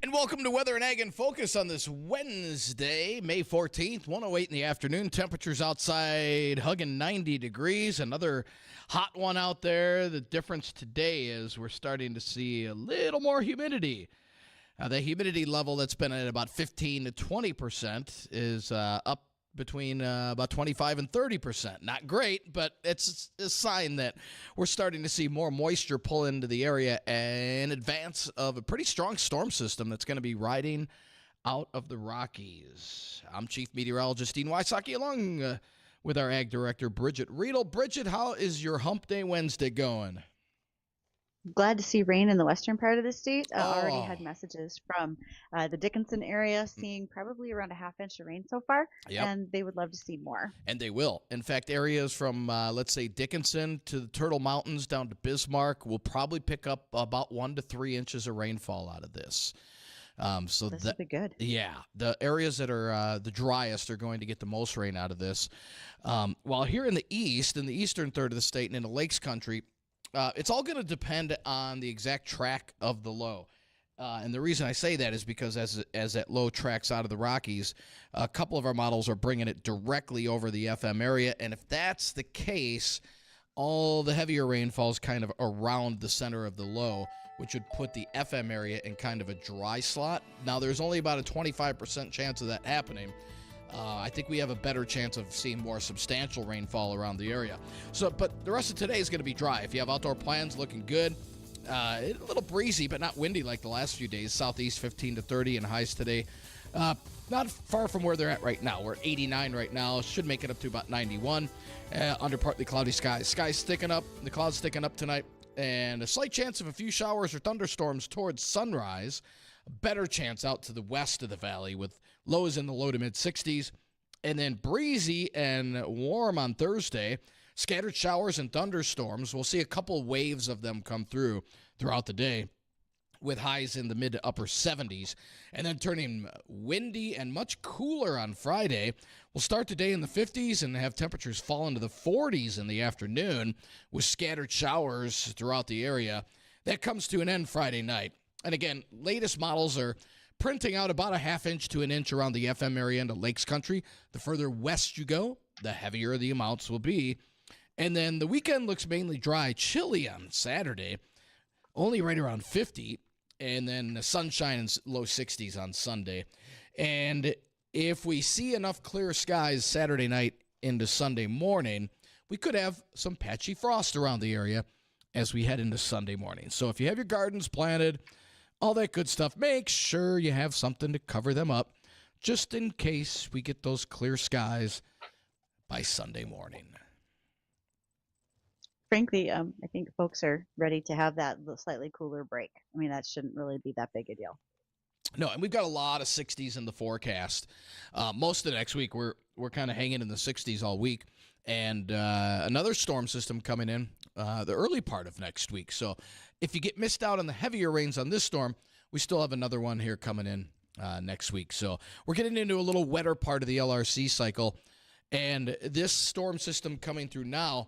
And welcome to Weather and Ag in Focus on this Wednesday, May 14th, 1:08 in the afternoon. Temperatures outside hugging 90 degrees. Another hot one out there. The difference today is we're starting to see a little more humidity. The humidity level that's been at about 15 to 20% is up between about 25 and 30%. Not great, but it's a sign that we're starting to see more moisture pull into the area in advance of a pretty strong storm system that's going to be riding out of the Rockies. I'm Chief Meteorologist Dean Wysocki, along with our Ag Director, Bridgette Readel. Bridgette, how is your Hump Day Wednesday going? Glad to see rain in the western part of the state. Already Oh, had messages from the Dickinson area seeing probably around a half inch of rain so far, yep. and they would love to see more. And they will. In fact, areas from, let's say, Dickinson to the Turtle Mountains down to Bismarck will probably pick up about 1 to 3 inches of rainfall out of this. This would be good. Yeah, the areas that are the driest are going to get the most rain out of this. While here in the east, in the eastern third of the state and in the Lakes Country, it's all going to depend on the exact track of the low. And the reason I say that is because as that low tracks out of the Rockies, a couple of our models are bringing it directly over the FM area. And if that's the case, all the heavier rainfall is kind of around the center of the low, which would put the FM area in kind of a dry slot. Now, there's only about a 25% chance of that happening. I think we have a better chance of seeing more substantial rainfall around the area. But the rest of today is going to be dry. If you have outdoor plans, looking good. A little breezy, but not windy like the last few days. Southeast 15 to 30 and highs today. Not far from where they're at right now. We're at 89 right now. Should make it up to about 91 under partly cloudy skies. Skies thicking up. The clouds thicking up tonight. And a slight chance of a few showers or thunderstorms towards sunrise. A better chance out to the west of the valley with lows in the low to mid 60s. And then breezy and warm on Thursday. Scattered showers and thunderstorms. We'll see a couple waves of them come throughout the day with highs in the mid to upper 70s. And then turning windy and much cooler on Friday. We'll start the day in the 50s and have temperatures fall into the 40s in the afternoon with scattered showers throughout the area. That comes to an end Friday night. And again, latest models are printing out about a half inch to an inch around the FM area into Lakes Country. The further west you go, the heavier the amounts will be. And then the weekend looks mainly dry, chilly on Saturday, only right around 50. And then the sunshine in low 60s on Sunday. And if we see enough clear skies Saturday night into Sunday morning, we could have some patchy frost around the area as we head into Sunday morning. So if you have your gardens planted, all that good stuff, make sure you have something to cover them up just in case we get those clear skies by Sunday morning. Frankly, I think folks are ready to have that slightly cooler break. I mean, that shouldn't really be that big a deal. No, and we've got a lot of 60s in the forecast. Most of the next week, we're kind of hanging in the 60s all week. And another storm system coming in the early part of next week. So if you get missed out on the heavier rains on this storm, we still have another one here coming in next week. So we're getting into a little wetter part of the LRC cycle. And this storm system coming through now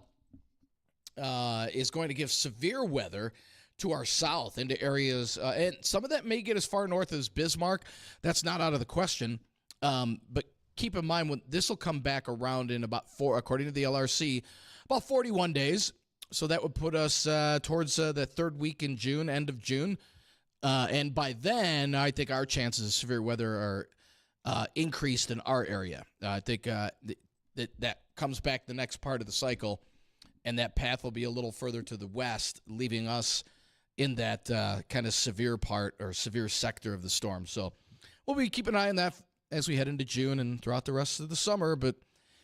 is going to give severe weather to our south into areas, and some of that may get as far north as Bismarck. That's not out of the question. But keep in mind, when this will come back around in about according to the LRC, about 41 days. So that would put us towards the third week in June, end of June. And by then, I think our chances of severe weather are increased in our area. I think that comes back the next part of the cycle. And that path will be a little further to the west, leaving us in that kind of severe part or severe sector of the storm. So we'll be keeping an eye on that as we head into June and throughout the rest of the summer. But,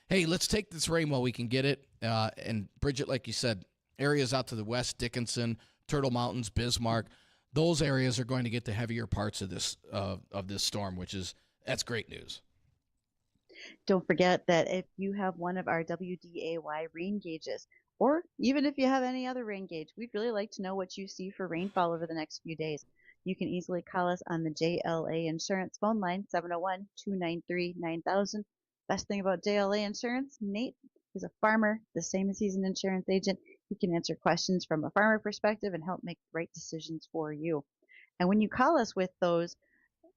hey, let's take this rain while we can get it. And, Bridgette, like you said, areas out to the west, Dickinson, Turtle Mountains, Bismarck, those areas are going to get the heavier parts of this storm, that's great news. Don't forget that if you have one of our WDAY rain gauges, or even if you have any other rain gauge, we'd really like to know what you see for rainfall over the next few days. You can easily call us on the JLA Insurance phone line, 701-293-9000. Best thing about JLA Insurance, Nate is a farmer, the same as he's an insurance agent. He can answer questions from a farmer perspective and help make the right decisions for you. And when you call us with those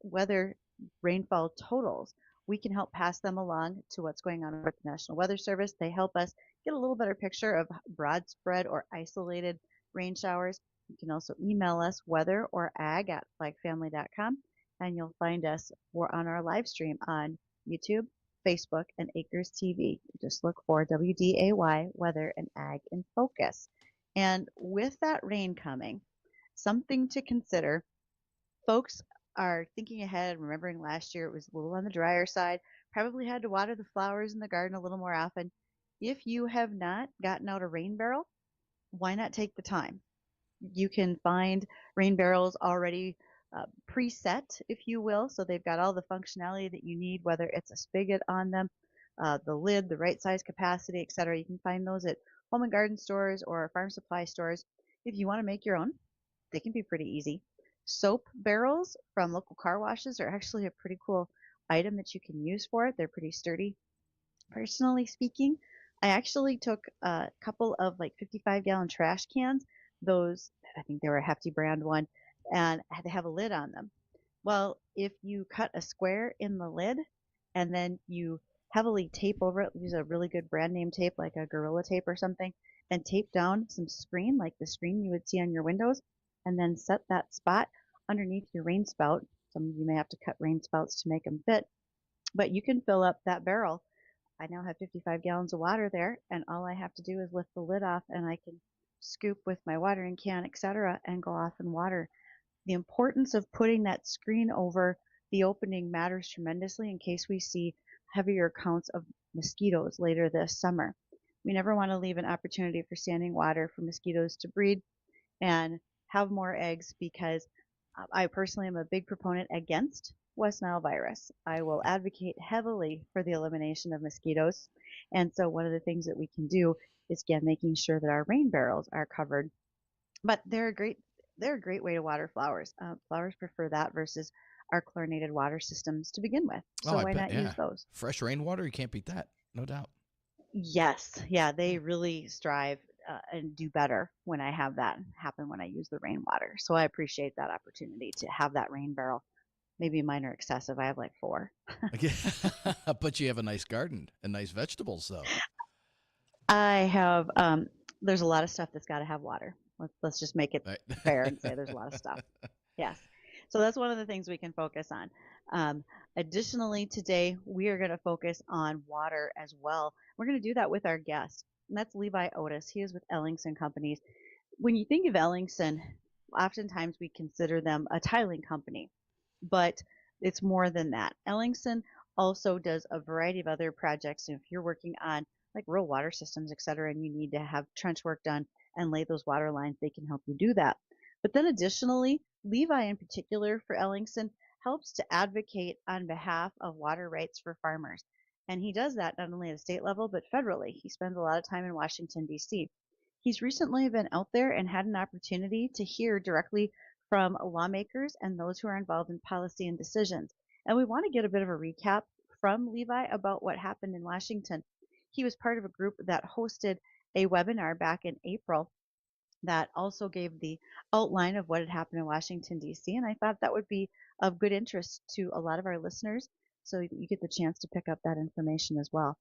weather rainfall totals, we can help pass them along to what's going on with the National Weather Service. They help us get a little better picture of broad spread or isolated rain showers. You can also email us weather or ag at flagfamily.com, and you'll find us on our live stream on YouTube, Facebook, and Acres TV. Just look for WDAY Weather and Ag in Focus. And with that rain coming, something to consider. Folks are thinking ahead, remembering last year it was a little on the drier side, probably had to water the flowers in the garden a little more often. If you have not gotten out a rain barrel, why not take the time? You can find rain barrels already preset, if you will, so they've got all the functionality that you need, whether it's a spigot on them, the lid, the right size capacity, etc. You can find those at home and garden stores or farm supply stores. If you want to make your own, they can be pretty easy. Soap barrels from local car washes are actually a pretty cool item that you can use for it. They're pretty sturdy. Personally speaking, I actually took a couple of like 55-gallon trash cans. Those, I think they were a Hefty brand one, and they have a lid on them. Well, if you cut a square in the lid and then you heavily tape over it, use a really good brand name tape like a Gorilla Tape or something, and tape down some screen like the screen you would see on your windows, and then set that spot underneath your rain spout. Some of you may have to cut rain spouts to make them fit, but you can fill up that barrel. I now have 55 gallons of water there, and all I have to do is lift the lid off and I can scoop with my watering can, etc., and go off and water. The importance of putting that screen over the opening matters tremendously in case we see heavier counts of mosquitoes later this summer. We never want to leave an opportunity for standing water for mosquitoes to breed and have more eggs, because I personally am a big proponent against West Nile virus. I will advocate heavily for the elimination of mosquitoes. And so one of the things that we can do is, again, making sure that our rain barrels are covered. But they're a great way to water flowers. Flowers prefer that versus our chlorinated water systems to begin with. Oh, So I why bet. not use Yeah. those? Fresh rainwater, you can't beat that. No doubt. Yes, yeah, they really strive and do better when I have that happen when I use the rainwater. So I appreciate that opportunity to have that rain barrel. Maybe mine are excessive. I have like 4. Okay. But you have a nice garden and nice vegetables, though. I have there's a lot of stuff that's got to have water. Let's just make it Right. fair and say there's a lot of stuff. Yes. So that's one of the things we can focus on. Additionally, today we are going to focus on water as well. We're going to do that with our guest, and that's Levi Otis. He is with Ellingson Companies. When you think of Ellingson, oftentimes we consider them a tiling company, but it's more than that. Ellingson also does a variety of other projects. If you're working on like rural water systems, et cetera, and you need to have trench work done and lay those water lines, they can help you do that. But then additionally, Levi in particular for Ellingson helps to advocate on behalf of water rights for farmers. And he does that not only at a state level, but federally. He spends a lot of time in Washington, D.C. He's recently been out there and had an opportunity to hear directly from lawmakers and those who are involved in policy and decisions. And we want to get a bit of a recap from Levi about what happened in Washington. He was part of a group that hosted a webinar back in April that also gave the outline of what had happened in Washington, D.C. And I thought that would be of good interest to a lot of our listeners, so you get the chance to pick up that information as well.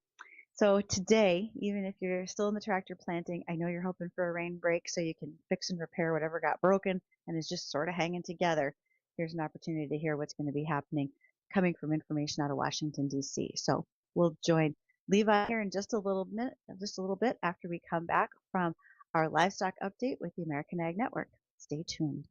So today, even if you're still in the tractor planting, I know you're hoping for a rain break so you can fix and repair whatever got broken and is just sort of hanging together. Here's an opportunity to hear what's going to be happening coming from information out of Washington, D.C. So we'll join Levi here in just a little bit after we come back from our livestock update with the American Ag Network. Stay tuned.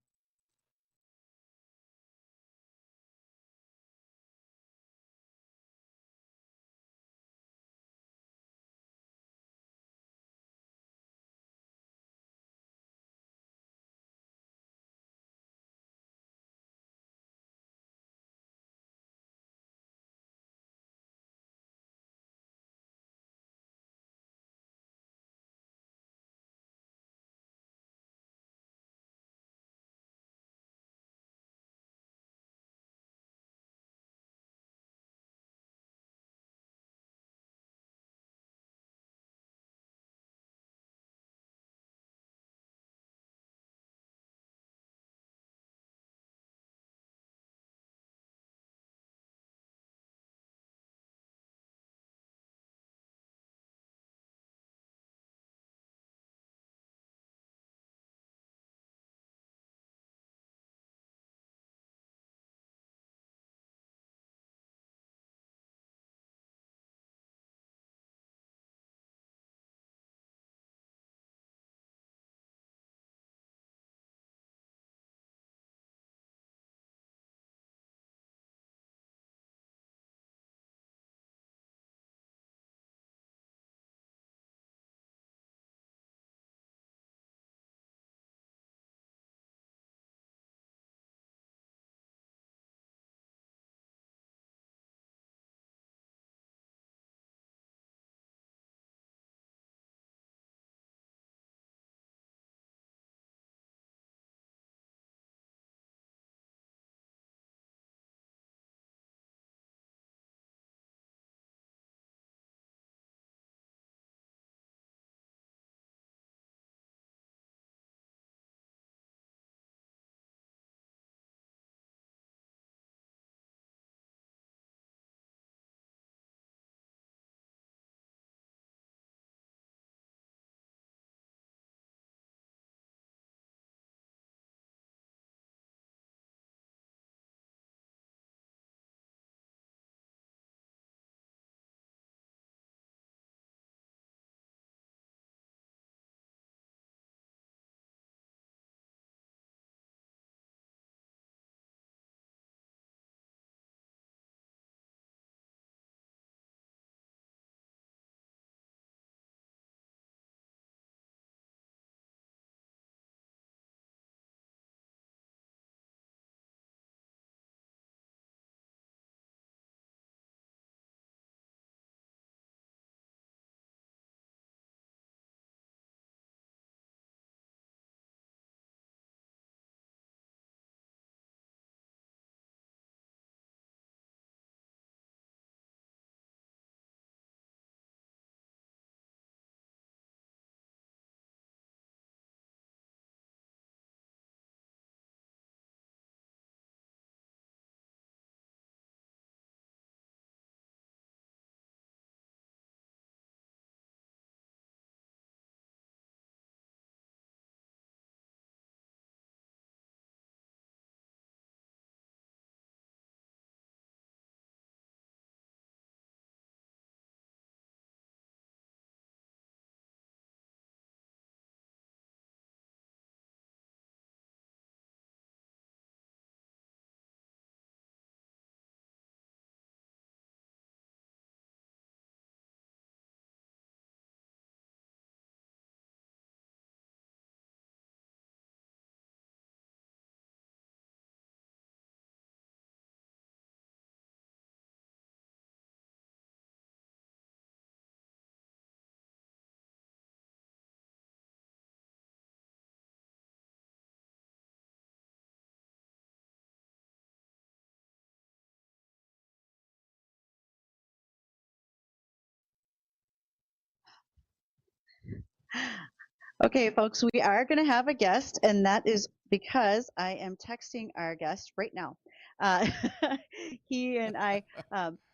Okay, folks, we are going to have a guest, and that is because I am texting our guest right now. Uh, he and I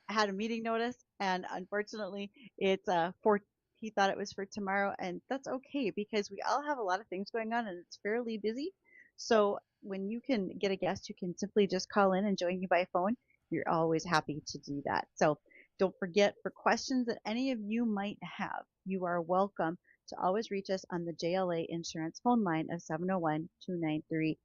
had a meeting notice, and unfortunately, it's for he thought it was for tomorrow, and that's okay because we all have a lot of things going on, and it's fairly busy. So when you can get a guest who can simply just call in and join you by phone, you're always happy to do that. So don't forget, for questions that any of you might have, you are welcome to always reach us on the JLA Insurance phone line of 701-293-9000.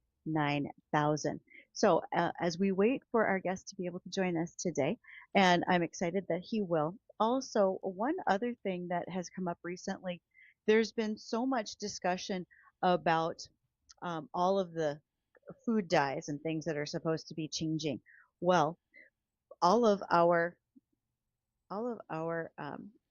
So as we wait for our guest to be able to join us today, and I'm excited that he will. Also, one other thing that has come up recently, there's been so much discussion about all of the food dyes and things that are supposed to be changing. Well, all of our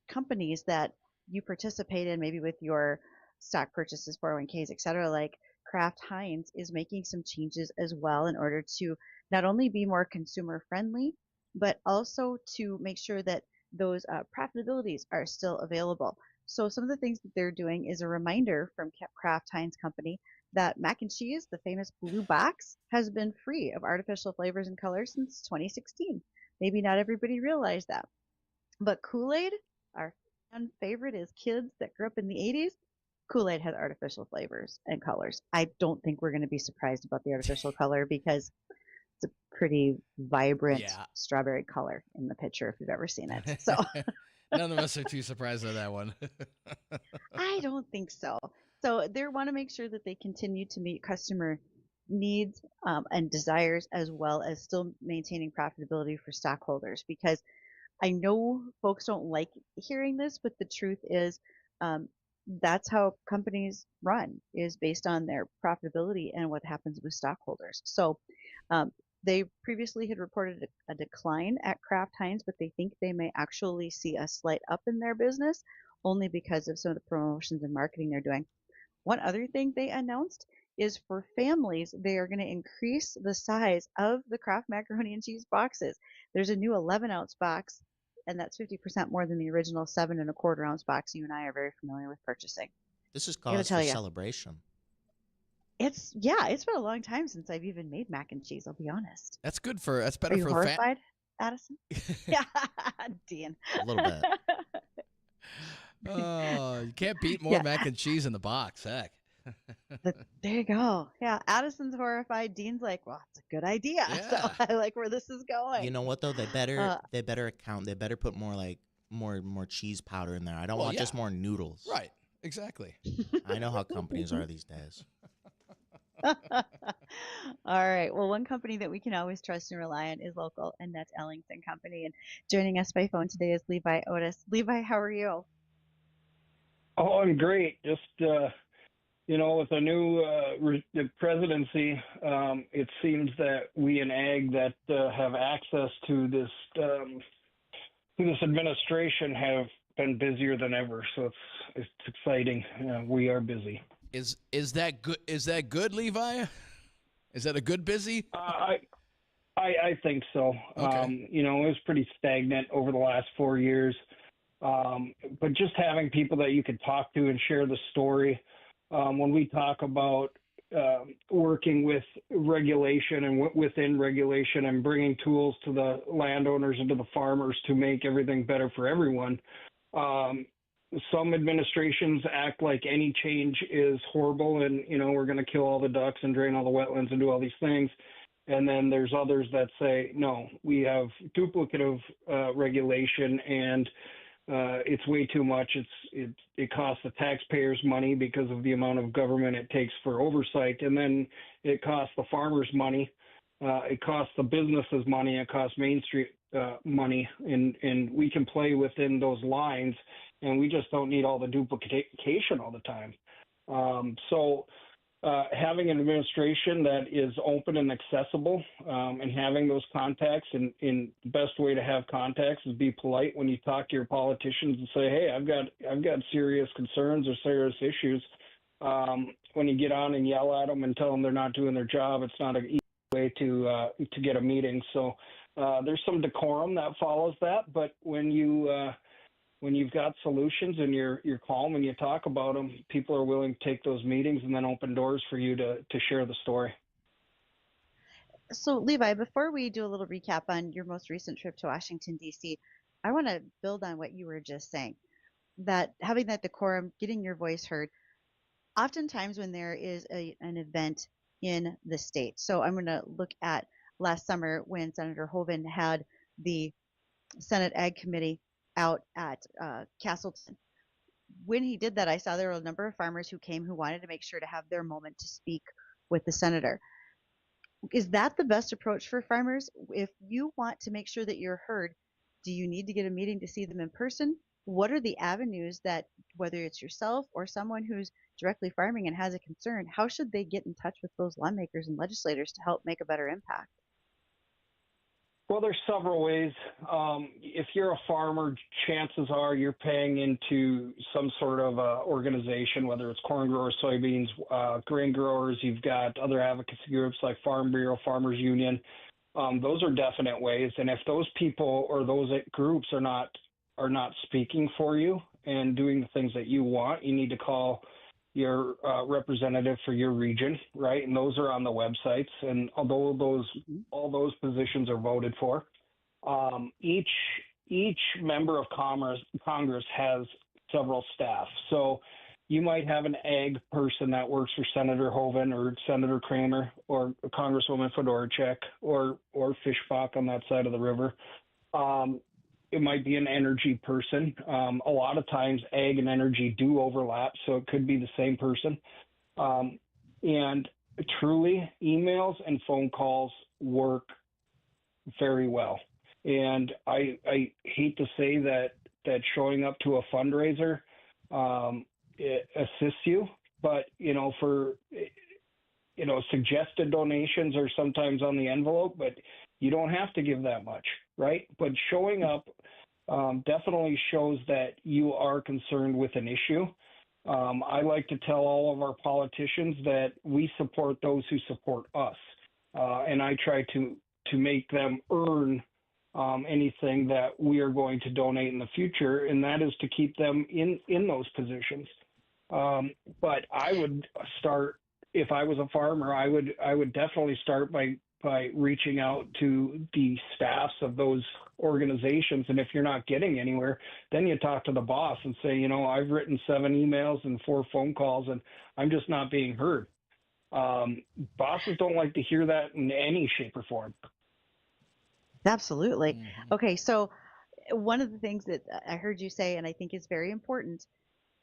companies that you participate in, maybe with your stock purchases, 401ks, et cetera, like Kraft Heinz is making some changes as well in order to not only be more consumer friendly, but also to make sure that those profitabilities are still available. So some of the things that they're doing is a reminder from Kraft Heinz Company that mac and cheese, the famous blue box, has been free of artificial flavors and colors since 2016. Maybe not everybody realized that. But Kool-Aid, our fan favorite as kids that grew up in the 80s, Kool-Aid has artificial flavors and colors. I don't think we're going to be surprised about the artificial color because it's a pretty vibrant Yeah. strawberry color in the picture if you've ever seen it. So None of us are too surprised at that one. I don't think so. So they want to make sure that they continue to meet customer needs and desires, as well as still maintaining profitability for stockholders, because I know folks don't like hearing this, but the truth is, um, that's how companies run, is based on their profitability and what happens with stockholders. So um, they previously had reported a decline at Kraft Heinz, but they think they may actually see a slight up in their business only because of some of the promotions and marketing they're doing. One other thing they announced is for families, they are going to increase the size of the Kraft macaroni and cheese boxes. There's a new 11-ounce box, and that's 50% more than the original 7.25-ounce box you and I are very familiar with purchasing. This is I gotta cause tell for you, celebration. it's been a long time since I've even made mac and cheese. I'll be honest. That's Are better you for horrified, Addison? Yeah, Dean. A little bit. Oh, you can't beat more Yeah, mac and cheese in the box. Heck. there you go. Yeah, Addison's horrified. Dean's like, well, it's a good idea. So Yeah. I like where this is going. You know what though? They Uh, better account. They better put more like more cheese powder in there. I don't Well, want yeah. just more noodles. Right. Exactly. I know how companies are these days. All right. Well, one company that we can always trust and rely on is local, and that's Ellington Company. And joining us by phone today is Levi Otis. Levi, how are you? Oh, I'm great. Just with the new the presidency, it seems that we in ag that have access to this administration have been busier than ever. So it's exciting. We are busy. Is that good? Is that good, Levi? Is that a good busy? I think so. Okay. It was pretty stagnant over the last 4 years. But just having people that you could talk to and share the story. When we talk about working with regulation and within regulation and bringing tools to the landowners and to the farmers to make everything better for everyone, some administrations act like any change is horrible and, we're going to kill all the ducks and drain all the wetlands and do all these things. And then there's others that say, no, we have duplicative regulation and it's way too much. It costs the taxpayers money because of the amount of government it takes for oversight, and then it costs the farmers money. It costs the businesses money. It costs Main Street money, and we can play within those lines, and we just don't need all the duplication all the time. So having an administration that is open and accessible, and having those contacts, and the best way to have contacts is be polite when you talk to your politicians and say, hey, I've got serious concerns or serious issues. When you get on and yell at them and tell them they're not doing their job, it's not an easy way to get a meeting. So there's some decorum that follows that, but when you when you've got solutions and you're calm and you talk about them, people are willing to take those meetings and then open doors for you to share the story. So, Levi, before we do a little recap on your most recent trip to Washington, D.C., I want to build on what you were just saying, that having that decorum, getting your voice heard, oftentimes when there is an event in the state. So I'm going to look at last summer when Senator Hoeven had the Senate Ag Committee out at Castleton. When he did that, I saw there were a number of farmers who came who wanted to make sure to have their moment to speak with the senator. Is that the best approach for farmers? If you want to make sure that you're heard, do you need to get a meeting to see them in person? What are the avenues that, whether it's yourself or someone who's directly farming and has a concern, how should they get in touch with those lawmakers and legislators to help make a better impact? Well, there's several ways. If you're a farmer, chances are you're paying into some sort of organization, whether it's corn growers, soybeans, grain growers. You've got other advocacy groups like Farm Bureau, Farmers Union. Those are definite ways. And if those people or those groups are not speaking for you and doing the things that you want, you need to call your representative for your region, right? And those are on the websites. And although all those positions are voted for, each member of Congress has several staff. So you might have an ag person that works for Senator Hoeven or Senator Kramer or Congresswoman Fedorchak or Fishbach on that side of the river. It might be an energy person. A lot of times ag and energy do overlap, so it could be the same person. And truly, emails and phone calls work very well. And I hate to say that showing up to a fundraiser it assists you, but suggested donations are sometimes on the envelope, but you don't have to give that much, right? But showing up definitely shows that you are concerned with an issue. I like to tell all of our politicians that we support those who support us, and I try to make them earn anything that we are going to donate in the future, and that is to keep them in those positions. But I would start, if I was a farmer, I would definitely start by reaching out to the staffs of those organizations. And if you're not getting anywhere, then you talk to the boss and say, I've written 7 emails and 4 phone calls and I'm just not being heard. Bosses don't like to hear that in any shape or form. Absolutely. Mm-hmm. Okay, so one of the things that I heard you say, and I think is very important,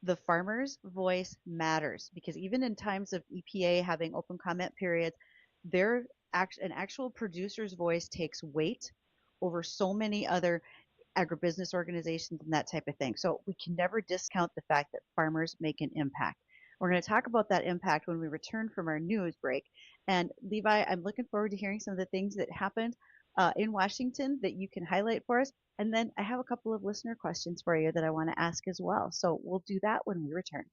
the farmer's voice matters, because even in times of EPA having open comment periods, an actual producer's voice takes weight over so many other agribusiness organizations and that type of thing. So we can never discount the fact that farmers make an impact. We're going to talk about that impact when we return from our news break. And Levi, I'm looking forward to hearing some of the things that happened in Washington that you can highlight for us. And then I have a couple of listener questions for you that I want to ask as well. So we'll do that when we return.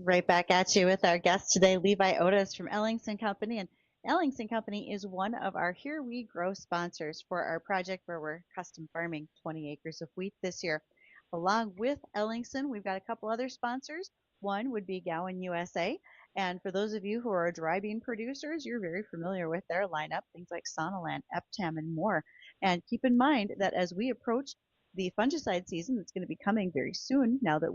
Right back at you with our guest today, Levi Otis from Ellingson Company. And Ellingson Company is one of our Here We Grow sponsors for our project where we're custom farming 20 acres of wheat this year. Along with Ellingson, we've got a couple other sponsors. One would be Gowan USA. And for those of you who are dry bean producers, you're very familiar with their lineup, things like Sonaland, Eptam, and more. And keep in mind that as we approach the fungicide season that's going to be coming very soon, now that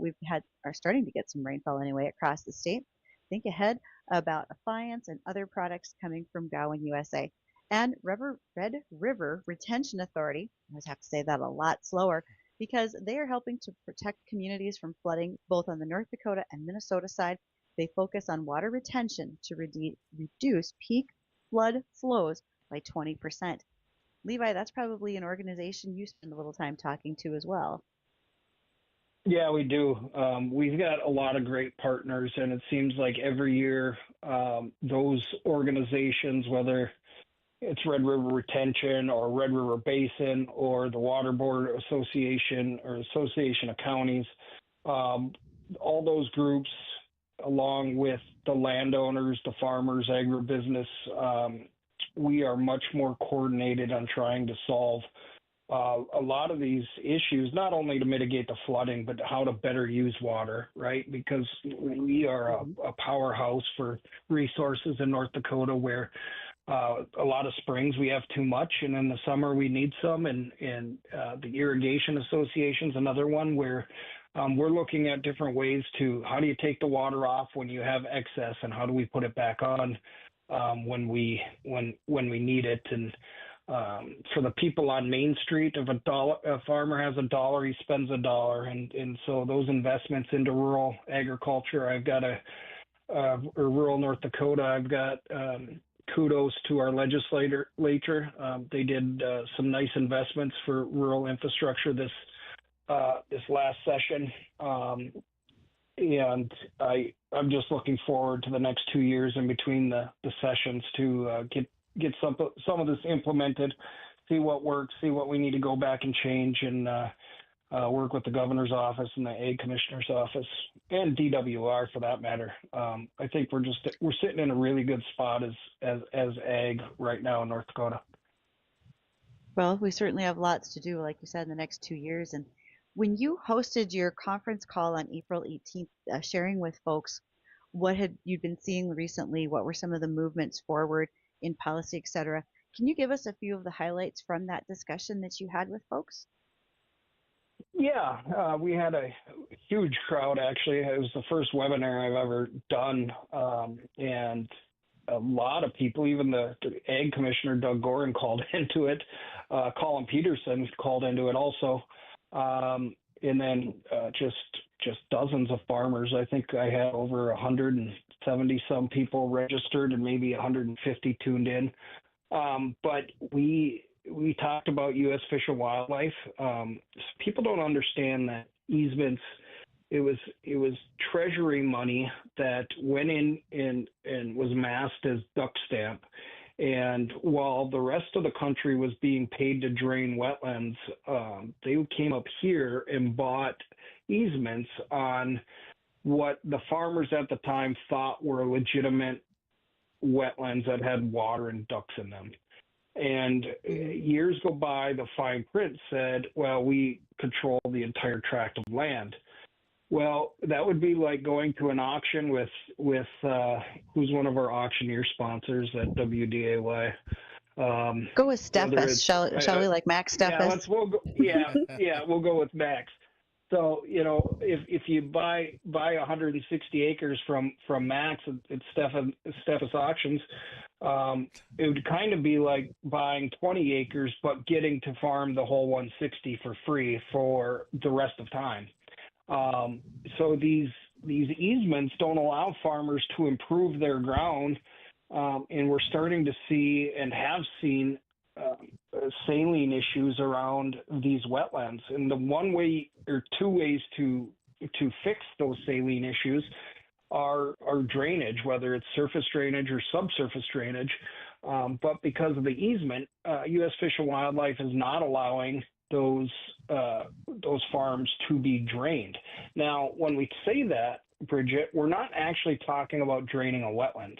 are starting to get some rainfall anyway across the state, think ahead about Appliance and other products coming from Gowan USA. And Red River Retention Authority, I always have to say that a lot slower, because they are helping to protect communities from flooding both on the North Dakota and Minnesota side. They focus on water retention to reduce peak flood flows by 20%. Levi, that's probably an organization you spend a little time talking to as well. Yeah, we do. We've got a lot of great partners, and it seems like every year those organizations, whether it's Red River Retention or Red River Basin or the Water Board Association or Association of Counties, all those groups, along with the landowners, the farmers, agribusiness, we are much more coordinated on trying to solve a lot of these issues, not only to mitigate the flooding, but how to better use water, right? Because we are a powerhouse for resources in North Dakota where a lot of springs we have too much, and in the summer we need some, and the Irrigation Association is another one where we're looking at different ways to how do you take the water off when you have excess, and how do we put it back on when we need it. And for the people on Main Street, if a farmer has $1, he spends $1, and so those investments into rural agriculture, I've got or rural North Dakota, I've got kudos to our legislature. They did some nice investments for rural infrastructure this last session. And I'm just looking forward to the next 2 years in between the sessions to get some of this implemented, see what works, see what we need to go back and change, and work with the governor's office and the Ag Commissioner's office and DWR for that matter. I think we're sitting in a really good spot as ag right now in North Dakota. Well, we certainly have lots to do, like you said, in the next 2 years. And when you hosted your conference call on April 18th, sharing with folks what had you been seeing recently, what were some of the movements forward in policy, et cetera, can you give us a few of the highlights from that discussion that you had with folks? Yeah, we had a huge crowd, actually. It was the first webinar I've ever done, and a lot of people, even the Ag Commissioner, Doug Gorin, called into it. Colin Peterson called into it also. And then just dozens of farmers. I think I had over 170 some people registered and maybe 150 tuned in. But we talked about U.S. Fish and Wildlife. People don't understand that easements. It was Treasury money that went in and was masked as duck stamp. And while the rest of the country was being paid to drain wetlands, they came up here and bought easements on what the farmers at the time thought were legitimate wetlands that had water and ducks in them. And years go by, the fine print said, well, we control the entire tract of land. Well, that would be like going to an auction with who's one of our auctioneer sponsors at WDAY. Go with Steffes, shall we? Like Max Steffes? We'll go with Max. So, if you buy 160 acres from Max at Steffes Auctions, it would kind of be like buying 20 acres but getting to farm the whole 160 for free for the rest of time. So these easements don't allow farmers to improve their ground, and we're starting to see and have seen saline issues around these wetlands. And the one way or two ways to fix those saline issues are drainage, whether it's surface drainage or subsurface drainage. But because of the easement, U.S. Fish and Wildlife is not allowing those farms to be drained. Now, when we say that, Bridgette, we're not actually talking about draining a wetland.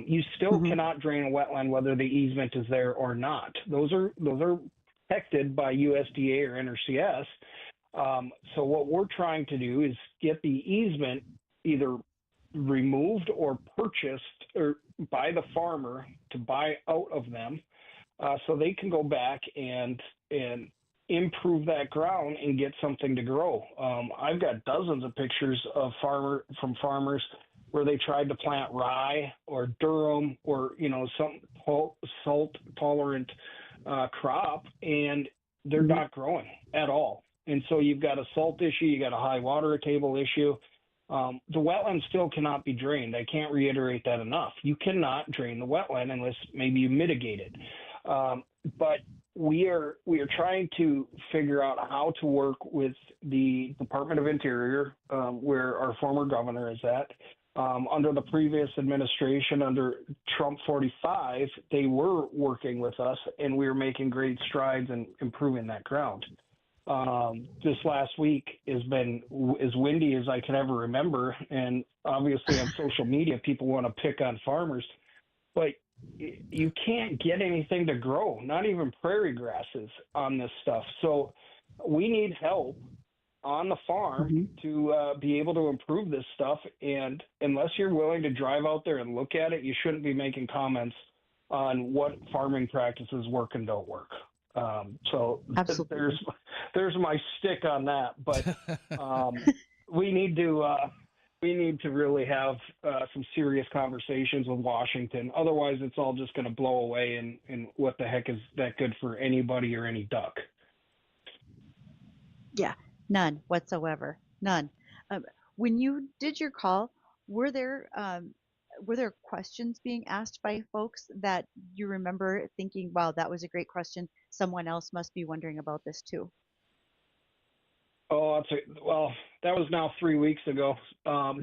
You still cannot drain a wetland whether the easement is there or not. Those are protected by USDA or NRCS. So what we're trying to do is get the easement either removed or purchased or by the farmer to buy out of them, so they can go back and improve that ground and get something to grow. I've got dozens of pictures of farmers where they tried to plant rye or durum or some salt tolerant crop, and they're not growing at all. And so you've got a salt issue, you got a high water table issue. The wetland still cannot be drained. I can't reiterate that enough. You cannot drain the wetland unless maybe you mitigate it. But we are trying to figure out how to work with the Department of Interior, where our former governor is at. Under the previous administration, under Trump 45, they were working with us, and we were making great strides in improving that ground. This last week has been as windy as I can ever remember, and obviously on social media, people want to pick on farmers, but you can't get anything to grow, not even prairie grasses on this stuff. So we need help on the farm to be able to improve this stuff. And unless you're willing to drive out there and look at it, you shouldn't be making comments on what farming practices work and don't work. So there's my stick on that. But we need to really have some serious conversations with Washington. Otherwise, it's all just going to blow away. And what the heck is that good for anybody or any duck? Yeah, none whatsoever. None. When you did your call, were there questions being asked by folks that you remember thinking, wow, that was a great question. Someone else must be wondering about this too? Oh, well, that was now 3 weeks ago. I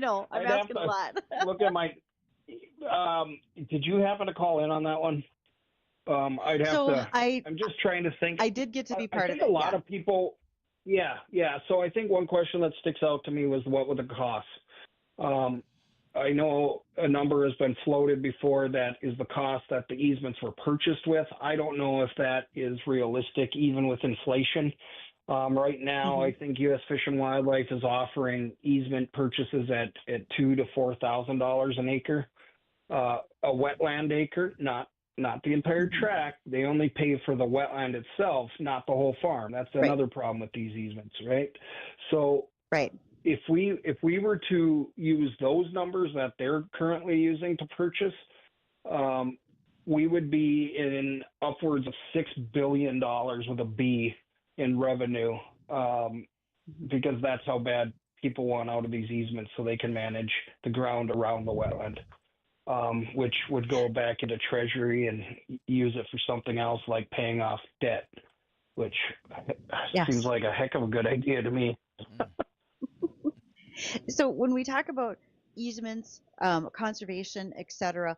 know. I'm asking a lot. Look at my. Did you happen to call in on that one? I'm just trying to think. I did get to be part of it. I think a lot of people. Yeah. So I think one question that sticks out to me was what were the costs. I know a number has been floated before that is the cost that the easements were purchased with. I don't know if that is realistic, even with inflation. Right now, I think U.S. Fish and Wildlife is offering easement purchases at $2,000 to $4,000 an acre, a wetland acre, not the entire tract. They only pay for the wetland itself, not the whole farm. That's another problem with these easements, right? So, if we were to use those numbers that they're currently using to purchase, we would be in upwards of $6 billion with a B in revenue, because that's how bad people want out of these easements so they can manage the ground around the wetland, which would go back into Treasury and use it for something else like paying off debt, which seems like a heck of a good idea to me. So when we talk about easements, conservation, etc.,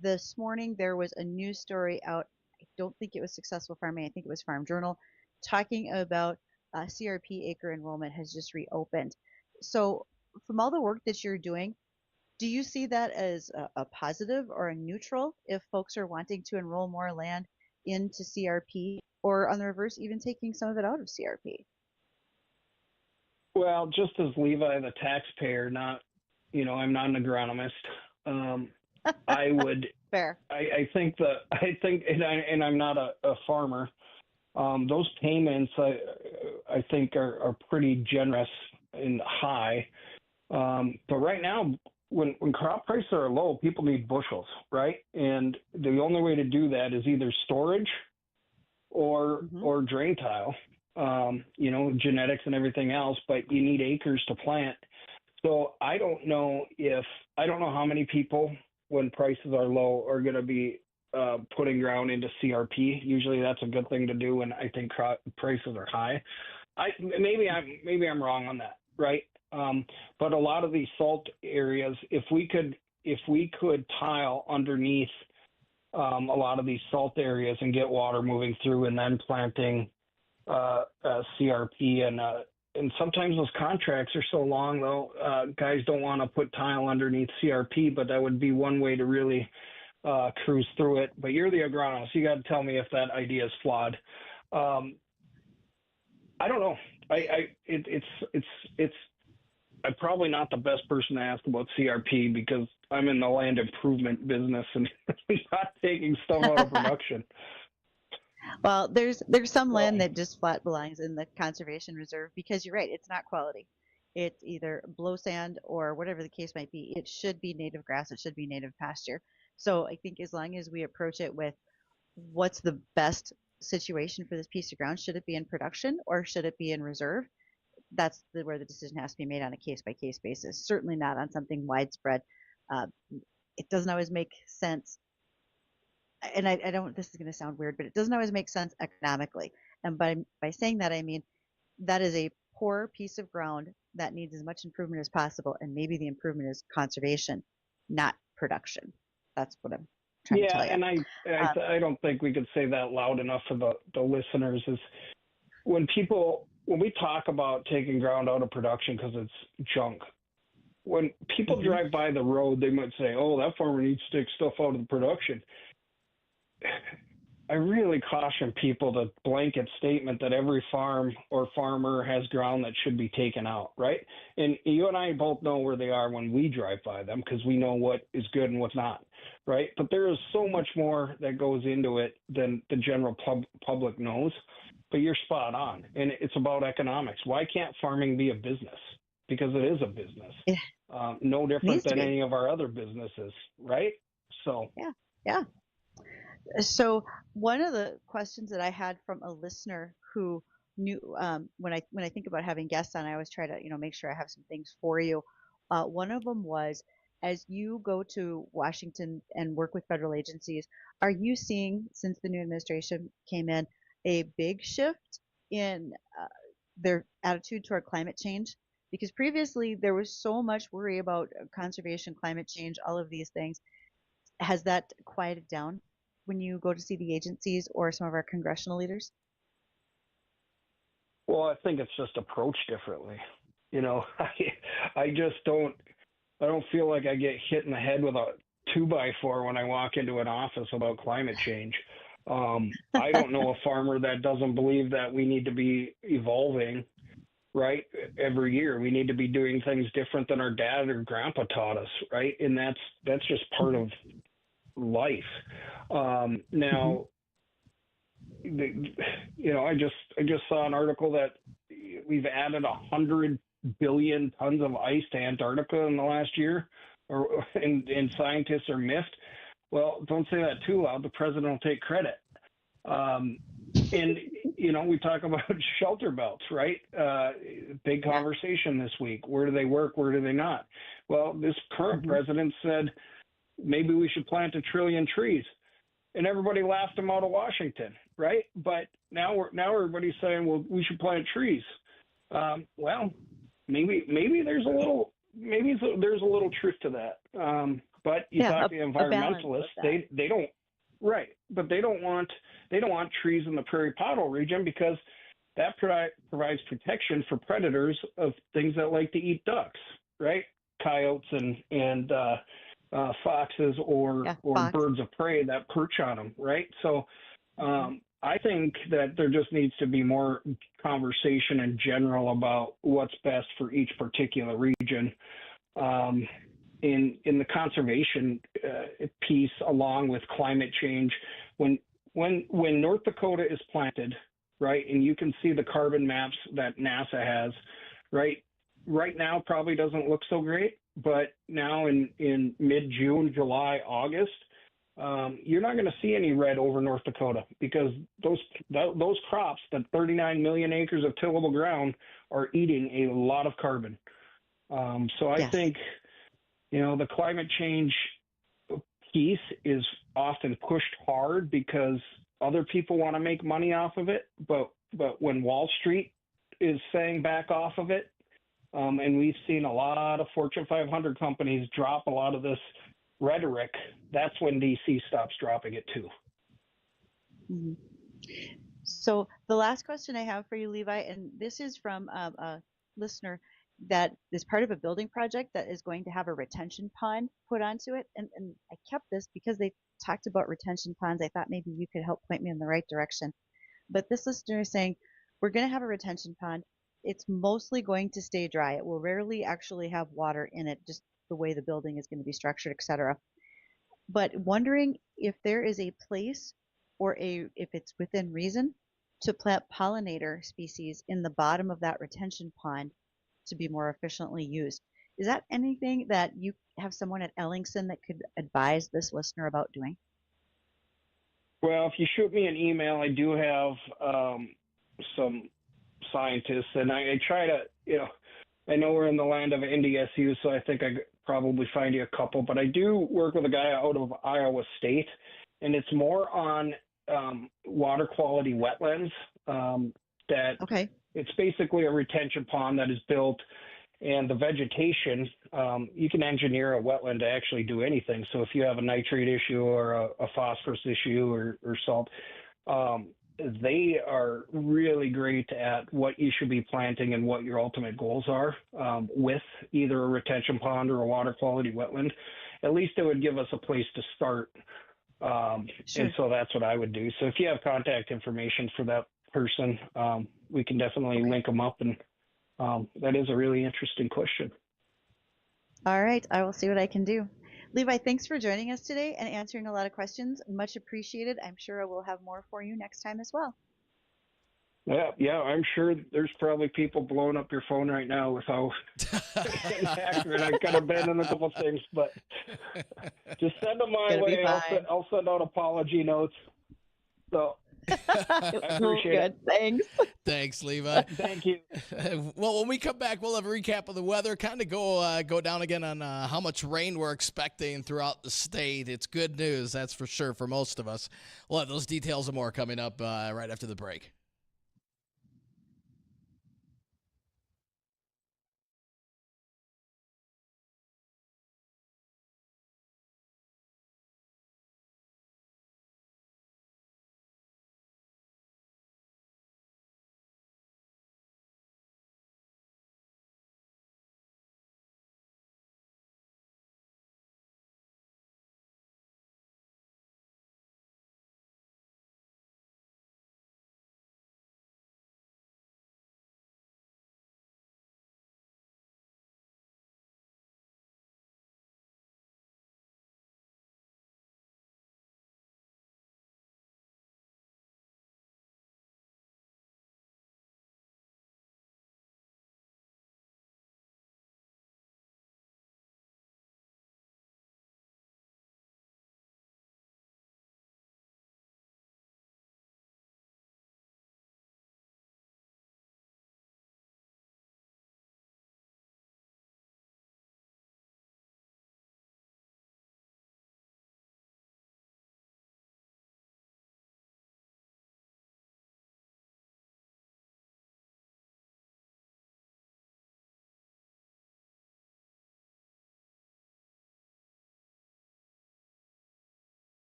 this morning there was a news story out. I don't think it was Successful Farming. I think it was Farm Journal, talking about CRP acre enrollment has just reopened. So from all the work that you're doing, do you see that as a positive or a neutral if folks are wanting to enroll more land into CRP, or on the reverse, even taking some of it out of CRP? Well, just as Levi, the taxpayer, I'm not an agronomist. I would. Fair. I think, and I'm not a farmer. Those payments, I think, are pretty generous and high. But right now, when crop prices are low, people need bushels, right? And the only way to do that is either storage or drain tile. Genetics and everything else, but you need acres to plant. So I don't know how many people, when prices are low, are going to be putting ground into CRP. Usually that's a good thing to do when I think prices are high. Maybe I'm wrong on that, right? But a lot of these salt areas, if we could tile underneath a lot of these salt areas and get water moving through, and then planting CRP and sometimes those contracts are so long, though, guys don't want to put tile underneath CRP, but that would be one way to really cruise through it. But you're the agronomist. You got to tell me if that idea is flawed. I don't know. I'm probably not the best person to ask about CRP because I'm in the land improvement business and not taking stuff out of production. Well, there's some land that just flat belongs in the conservation reserve because you're right, it's not quality. It's either blow sand or whatever the case might be. It should be native grass, it should be native pasture. So I think as long as we approach it with what's the best situation for this piece of ground, should it be in production or should it be in reserve? That's where the decision has to be made on a case by case basis. Certainly not on something widespread. Uh, it doesn't always make sense, and I don't, this is going to sound weird, but it doesn't always make sense economically. And by saying that, I mean that is a poor piece of ground that needs as much improvement as possible, and maybe the improvement is conservation, not production. That's what I'm trying to tell you. And I don't think we could say that loud enough for the listeners. Is when we talk about taking ground out of production because it's junk. When people drive by the road, they might say, "Oh, that farmer needs to take stuff out of the production." I really caution people to blanket statement that every farm or farmer has ground that should be taken out, right? And you and I both know where they are when we drive by them because we know what is good and what's not, right? But there is so much more that goes into it than the general public knows. But you're spot on, and it's about economics. Why can't farming be a business? Because it is a business. Yeah. No different than any of our other businesses, right? So Yeah. So one of the questions that I had from a listener who knew, when I think about having guests on, I always try to make sure I have some things for you. One of them was, as you go to Washington and work with federal agencies, are you seeing, since the new administration came in, a big shift in their attitude toward climate change? Because previously there was so much worry about conservation, climate change, all of these things. Has that quieted down when you go to see the agencies or some of our congressional leaders? Well, I think it's just approached differently. I don't feel like I get hit in the head with a 2x4 when I walk into an office about climate change. I don't know a farmer that doesn't believe that we need to be evolving, right? Every year we need to be doing things different than our dad or grandpa taught us, right? And that's just part of life. Now, I just saw an article that we've added 100 billion tons of ice to Antarctica in the last year, and scientists are miffed. Well, don't say that too loud. The president will take credit. And we talk about shelter belts, right? Big conversation this week. Where do they work? Where do they not? Well, this current president said maybe we should plant 1 trillion trees, and everybody laughed him out of Washington, right? But now everybody's saying, well, we should plant trees. Well, maybe there's a little truth to that. But you talk to the environmentalists, they don't, right? But they don't want trees in the prairie pothole region because that provides protection for predators of things that like to eat ducks, right? Coyotes and foxes or birds of prey that perch on them, right? So I think that there just needs to be more conversation in general about what's best for each particular region. In the conservation piece, along with climate change, when North Dakota is planted, right, and you can see the carbon maps that NASA has, right now probably doesn't look so great, but now in mid-June, July, August, you're not going to see any red over North Dakota because those crops, that 39 million acres of tillable ground, are eating a lot of carbon. So I think, the climate change piece is often pushed hard because other people want to make money off of it. But when Wall Street is saying back off of it, and we've seen a lot of Fortune 500 companies drop a lot of this rhetoric, that's when DC stops dropping it too. So the last question I have for you, Levi, and this is from a listener that is part of a building project that is going to have a retention pond put onto it. And I kept this because they talked about retention ponds. I thought maybe you could help point me in the right direction. But this listener is saying, we're going to have a retention pond. It's mostly going to stay dry. It will rarely actually have water in it, just the way the building is going to be structured, etc. But wondering if there is a place or if it's within reason to plant pollinator species in the bottom of that retention pond to be more efficiently used. Is that anything that you have someone at Ellingson that could advise this listener about doing? Well, if you shoot me an email, I do have some scientists, and I try to, I know we're in the land of NDSU, so I think I could probably find you a couple, but I do work with a guy out of Iowa State, and it's more on water quality wetlands. That Okay. It's basically a retention pond that is built, and the vegetation, you can engineer a wetland to actually do anything. So if you have a nitrate issue or a phosphorus issue or salt, they are really great at what you should be planting and what your ultimate goals are with either a retention pond or a water quality wetland. At least it would give us a place to start. Sure. And so that's what I would do. So if you have contact information for that person, we can definitely link them up. And that is a really interesting question. All right. I will see what I can do. Levi, thanks for joining us today and answering a lot of questions. Much appreciated. I'm sure I will have more for you next time as well. Yeah, I'm sure there's probably people blowing up your phone right now with how inaccurate I've kind of been in a couple of things, but just send them my way. I'll send out apology notes. So I appreciate it. Thanks. Thanks, Levi. Thank you. Well, when we come back, we'll have a recap of the weather, kind of go down again on how much rain we're expecting throughout the state. It's good news, that's for sure, for most of us. We'll have those details and more coming up right after the break.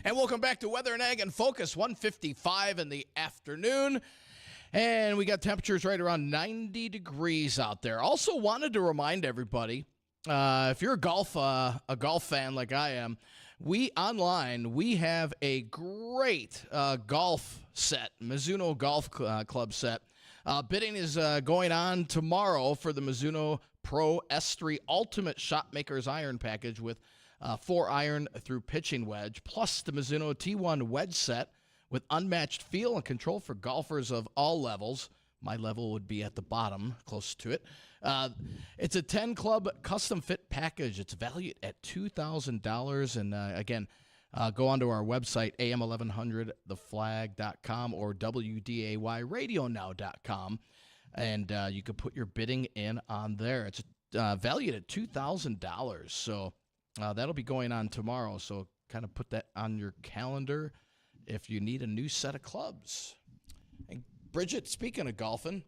And welcome back to Weather and Ag and Focus, 1:55 in the afternoon. And we got temperatures right around 90 degrees out there. Also wanted to remind everybody, if you're a golf fan like I am, we have a great golf set, Mizuno Golf Club set. Bidding is going on tomorrow for the Mizuno Pro S3 Ultimate Shotmaker's Iron Package with 4-iron through pitching wedge, plus the Mizuno T1 wedge set with unmatched feel and control for golfers of all levels. My level would be at the bottom, close to it. It's a 10-club custom fit package. It's valued at $2,000. And again, go onto our website, am1100theflag.com or wdayradionow.com, and you can put your bidding in on there. It's valued at $2,000. So that'll be going on tomorrow. So kind of put that on your calendar if you need a new set of clubs. And Bridgette, speaking of golfing,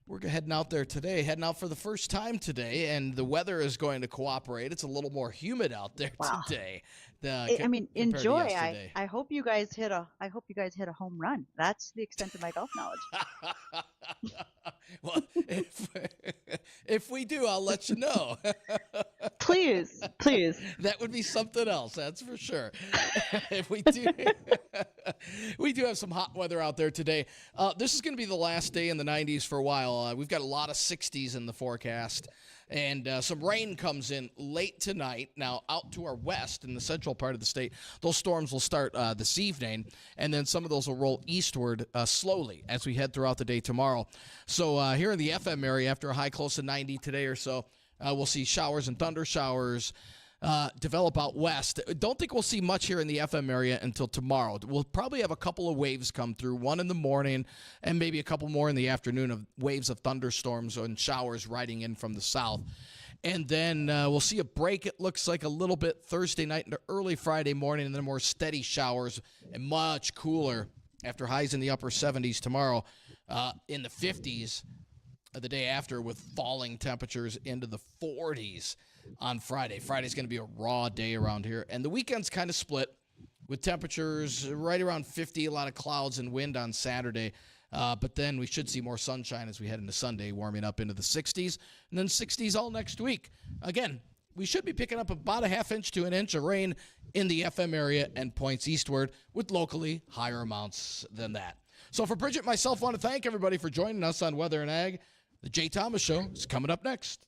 we're heading out there today, heading out for the first time today, and the weather is going to cooperate. It's a little more humid out there today. Enjoy. I hope you guys hit a home run. That's the extent of my golf knowledge. Well, if we do, I'll let you know. Please. That would be something else, that's for sure. If we do, we do have some hot weather out there today. This is going to be the last day in the 90s for a while. We've got a lot of 60s in the forecast. And some rain comes in late tonight. Now, out to our west in the central part of the state, those storms will start this evening, and then some of those will roll eastward slowly as we head throughout the day tomorrow. So here in the FM area, after a high close to 90 today or so, we'll see showers and thunder showers develop out west. Don't think we'll see much here in the FM area until tomorrow. We'll probably have a couple of waves come through, one in the morning and maybe a couple more in the afternoon of waves of thunderstorms and showers riding in from the south. And then we'll see a break, it looks like, a little bit Thursday night into early Friday morning, and then more steady showers and much cooler after highs in the upper 70s tomorrow, in the 50s the day after, with falling temperatures into the 40s on Friday. Friday's going to be a raw day around here. And the weekend's kind of split with temperatures right around 50, a lot of clouds and wind on Saturday. But then we should see more sunshine as we head into Sunday, warming up into the 60s, and then 60s all next week. Again, we should be picking up about a half inch to an inch of rain in the FM area and points eastward with locally higher amounts than that. So for Bridgette, myself, want to thank everybody for joining us on Weather and Ag. The Jay Thomas Show is coming up next.